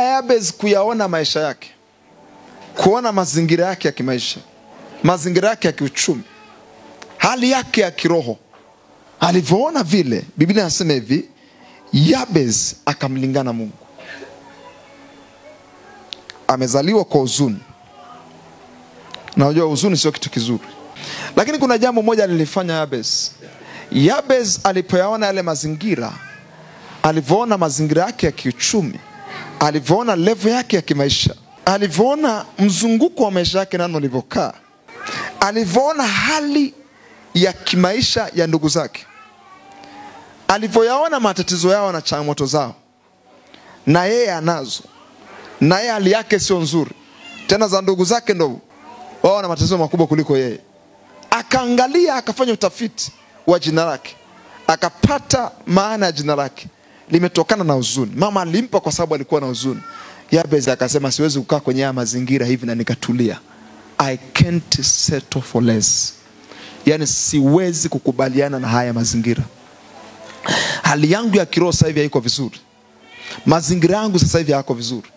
ya Yabez kuyaona maisha yake, kuona mazingira yake ya kimaisha, mazingira yake ya kiuchumi, hali yake ya kiroho, alivyoona vile, Biblia inasema hivi, Yabez akamlingana Mungu. Amezaliwa kwa huzuni, na unajua huzuni sio kitu kizuri. Lakini kuna jambo moja alilifanya Yabez. Yabez alipoyaona yale mazingira, alivyoona mazingira yake ya kiuchumi, alivyoona level yake ya kimaisha, alivyoona mzunguko wa maisha yake nani ulivyokaa, alivyoona hali ya kimaisha ya ndugu zake, alivyoyaona matatizo yao na changamoto zao, na yeye anazo, na yeye hali yake sio nzuri, tena za ndugu zake ndo wao na matatizo makubwa kuliko yeye. Akaangalia, akafanya utafiti wa jina lake, akapata maana ya jina lake limetokana na huzuni. Mama alimpa kwa sababu alikuwa na huzuni. Yabez akasema, siwezi kukaa kwenye haya mazingira hivi na nikatulia. I can't settle for less. Yani siwezi kukubaliana na haya mazingira. Hali yangu ya kiroho sasa hivi haiko vizuri, mazingira yangu sasa hivi hayako vizuri.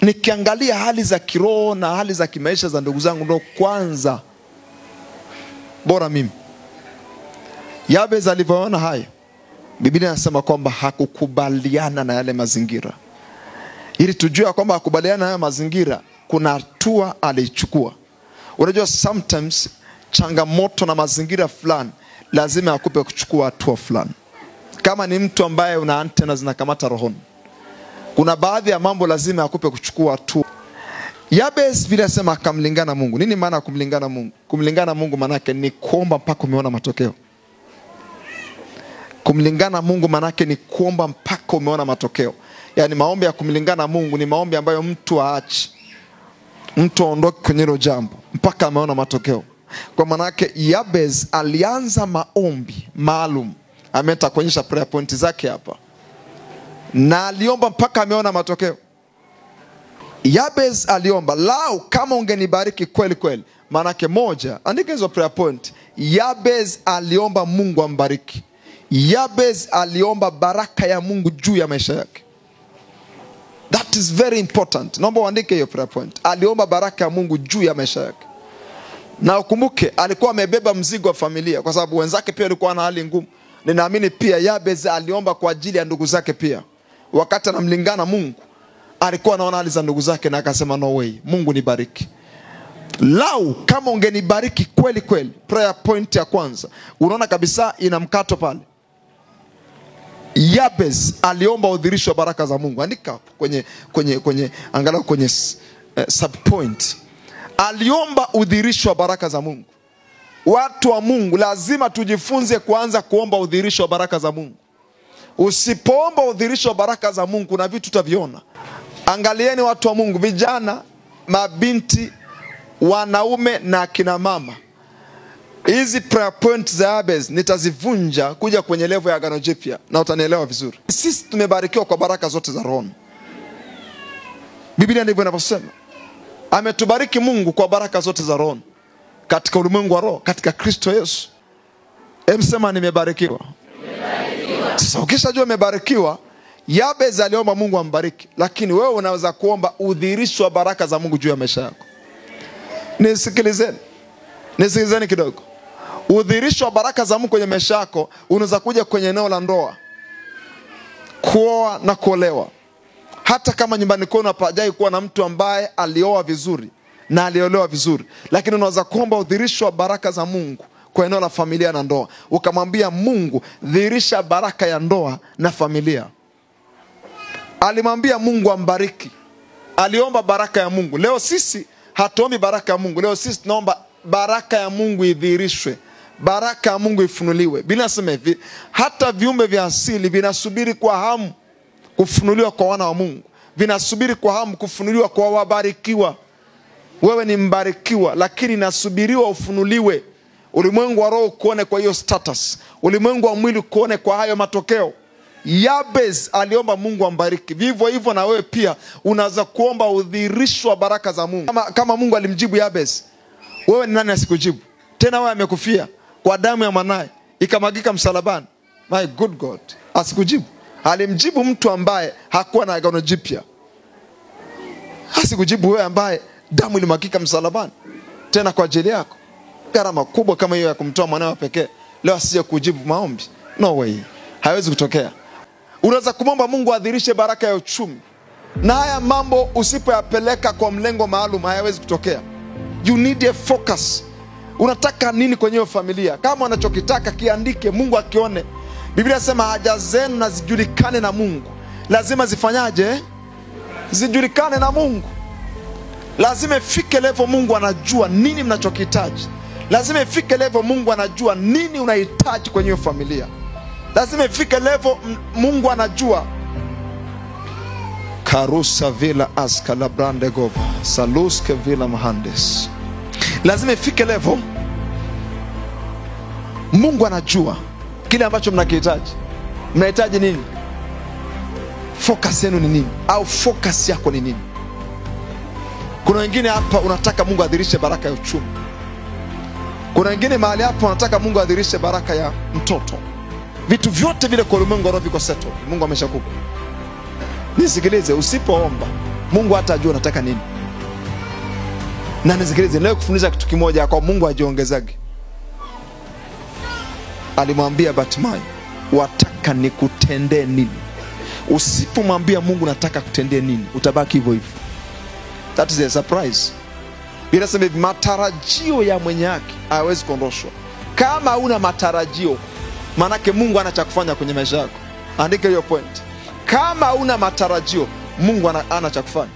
Nikiangalia hali za kiroho na hali za kimaisha za ndugu zangu, ndo kwanza bora mimi. Yabez alivyoona haya, Biblia inasema kwamba hakukubaliana na yale mazingira. Ili tujue kwamba hakubaliana na yale mazingira, kuna hatua alichukua. Unajua sometimes changamoto na mazingira fulani lazima akupe kuchukua hatua fulani. Kama ni mtu ambaye una antena zinakamata rohoni, kuna baadhi ya mambo lazima akupe kuchukua hatua. Yabez vile sema akamlingana Mungu. Nini maana kumlingana Mungu? Kumlingana Mungu maana yake ni kuomba mpaka umeona matokeo. Kumlingana Mungu maana yake ni kuomba mpaka umeona matokeo. Yani maombi ya kumlingana Mungu ni maombi ambayo mtu aache, mtu aondoke kwenye hilo jambo mpaka ameona matokeo. Kwa maana yake Yabez alianza maombi maalum. Ameta kuonyesha prayer point zake hapa, na aliomba mpaka ameona matokeo. Yabez aliomba, lau kama ungenibariki kweli kweli. Maana moja, andika hizo prayer point. Yabez aliomba Mungu ambariki. Yabez aliomba baraka ya Mungu juu ya maisha yake. That is very important. Naomba uandike hiyo prayer point. Aliomba baraka ya Mungu juu ya maisha yake. Na ukumbuke alikuwa amebeba mzigo wa familia, kwa sababu wenzake pia walikuwa na hali ngumu. Ninaamini pia Yabez aliomba kwa ajili ya ndugu zake pia. Wakati anamlingana Mungu, alikuwa anaona hali za ndugu zake na akasema, no way, Mungu nibariki. Lau kama ungenibariki kweli kweli. Prayer point ya kwanza, unaona kabisa ina mkato pale. Yabez aliomba udhirisho wa baraka za Mungu. Andika kwenye angalau kwenye sub point. Aliomba udhirisho wa baraka za Mungu. Watu wa Mungu lazima tujifunze kuanza kuomba udhirisho wa baraka za Mungu. Usipoomba udhirisho wa baraka za Mungu, kuna vitu utaviona. Angalieni watu wa Mungu, vijana, mabinti, wanaume na kina mama. Hizi prayer points za Yabez nitazivunja kuja kwenye level ya Agano Jipya na utanielewa vizuri. Sisi tumebarikiwa kwa baraka zote za roho. Biblia ndivyo inavyosema. Ametubariki Mungu kwa baraka zote za roho katika ulimwengu wa roho, katika Kristo Yesu. Sema nimebarikiwa. Sasa ukishajua umebarikiwa, Yabez aliomba Mungu ambariki, lakini wewe unaweza kuomba udhirisho wa baraka za Mungu juu ya maisha yako. Nisikilizeni kidogo. Udhirisho wa baraka za Mungu kwenye maisha yako unaweza kuja kwenye eneo la ndoa, kuoa na kuolewa. Hata kama nyumbani kwenu hapajai kuwa na mtu ambaye alioa vizuri na aliolewa vizuri, lakini unaweza kuomba udhirisho wa baraka za Mungu kwa eneo la familia na ndoa. Ukamwambia Mungu, dhirisha baraka ya ndoa na familia. Alimwambia Mungu ambariki. Aliomba baraka ya Mungu. Leo sisi hatuombi baraka ya Mungu. Leo sisi tunaomba baraka ya Mungu idhirishwe, baraka ya Mungu ifunuliwe. Biblia inasema hivi, hata viumbe vya asili vinasubiri kwa hamu kufunuliwa kwa wana wa Mungu. Vinasubiri kwa hamu kufunuliwa kwa wabarikiwa. Wewe ni mbarikiwa, lakini nasubiriwa ufunuliwe. Ulimwengu wa roho kuone kwa hiyo status, ulimwengu wa mwili kuone kwa hayo matokeo. Yabez aliomba Mungu ambariki. Vivyo hivyo na wewe pia unaweza kuomba udhirisho wa baraka za Mungu. Kama Mungu alimjibu Yabez, wewe ni nani asikujibu? Tena wewe amekufia kwa damu ya mwanae ikamwagika msalabani. My good God, asikujibu? Alimjibu mtu ambaye hakuwa na agano jipya. Hasikujibu wewe ambaye damu ilimwagika msalabani tena kwa ajili yako. Gharama kubwa kama hiyo ya kumtoa mwanawe pekee, leo asije kujibu maombi. No way. Haiwezi kutokea. Unaweza kumomba Mungu adhirishe baraka ya uchumi, na haya mambo usipoyapeleka kwa mlengo maalum hayawezi kutokea. You need a focus. Unataka nini kwenye hiyo familia? Kama unachokitaka kiandike, Mungu akione. Biblia inasema haja zenu na zijulikane na Mungu. Lazima zifanyaje? Zijulikane na Mungu. Lazima ifike level Mungu anajua nini mnachokihitaji. Lazima ifike level Mungu anajua nini unahitaji kwenye hiyo familia. Lazima ifike level Mungu anajua. Karusa vila aska la brande gova saluske vila mahandes. Lazima ifike level Mungu anajua kile ambacho mnakihitaji. Mnahitaji nini? Focus yenu ni nini? Au focus yako ni nini? Kuna wengine hapa unataka Mungu adhirishe baraka ya uchumi. Kuna wengine mahali hapa unataka Mungu adhirishe baraka ya mtoto. Vitu vyote vile kwa ulimwengu roho viko settled. Mungu ameshakupa. Nisikilize, usipoomba Mungu hatajua unataka nini. Na nisikilize, leo kufundisha kitu kimoja kwa Mungu ajiongezage. Alimwambia Bartimayo, wataka nikutendee nini? Usipomwambia Mungu nataka kutendee nini, utabaki hivyo hivyo. That is a surprise. Bila sababu matarajio ya mwenye haki hawezi kuondoshwa. Kama una matarajio, manake Mungu ana cha kufanya kwenye maisha yako. Andika hiyo point. Kama una matarajio, Mungu ana cha kufanya.